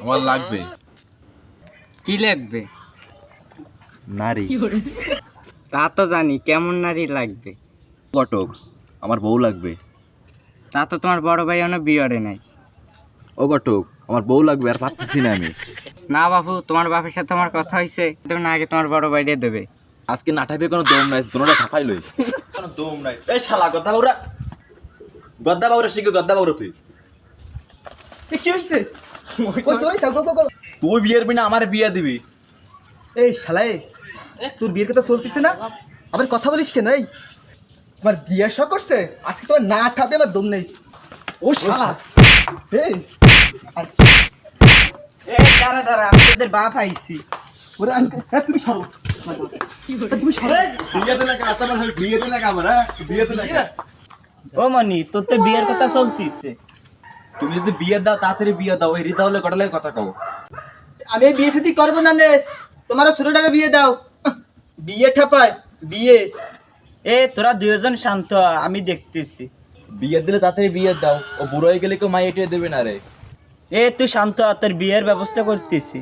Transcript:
আমার লাগবে। কি লাগবে? নারী। তা তো জানি, কেমন নারী লাগবে? ঘটক, আমার বউ লাগবে। তা তো তোমার বড় ভাই এখনো বিয়ে নাই। ও ঘটক, আমার বউ লাগবে, আর পারতেছি না আমি। না বাবু, তোমার বাপের সাথে আমার কথা হয়েছে, তুমি না আগে তোমার বড় ভাইরে দেবে। আজকে না ঠাইবে কোনো দম নাই, দোনোটা ঠাপাই লই। কোনো দম নাই। এই শালা গদ্দা বাউরা, গদ্দা বাউরা শিখে গদ্দা বাউরা তুই। কি হইছে? কই সই সাগো গো। তুই বিয়ের বিনা আমার বিয়ে দিবি। এই শালাই, তোর বিয়ের কথা চলতেছে না, আবার কথা বলিস কেন? এই তোমার বিয়ে শখ করছে, আজকে তোমার না ঠাপে আমার দম নেই। ও শালা, এই দাঁড়া দাঁড়া, আমি তোদের বাপ আইছি। ওরে আজকে তুমি সরো, তুমি সরো। বিয়েতে লাগা আসার হল, বিয়েতে লাগা আমরা, বিয়েতে লাগা। ও মনি, তোর তো বিয়ের কথা চলতিছে। তুমি যদি বিয়ে দাও তাড়াতাড়ি বিয়ে দাও, এই রিতা হলে কটালে কথা কও। আমি এই বিয়ে সাথে করবো না নে, তোমারও ছোটটাকে বিয়ে দাও। বিয়ে ঠাপায় বিয়ে। তোরা দুজন শান্ত হ, আমি দেখতেছি। বিয়ে দিলে তাড়াতাড়ি বিয়ে দাও, ও বুড়ো হয়ে গেলে কেউ মাই এটিয়ে দেবে না রে। তুই শান্ত হ, তোর বিয়ের ব্যবস্থা করতেছি।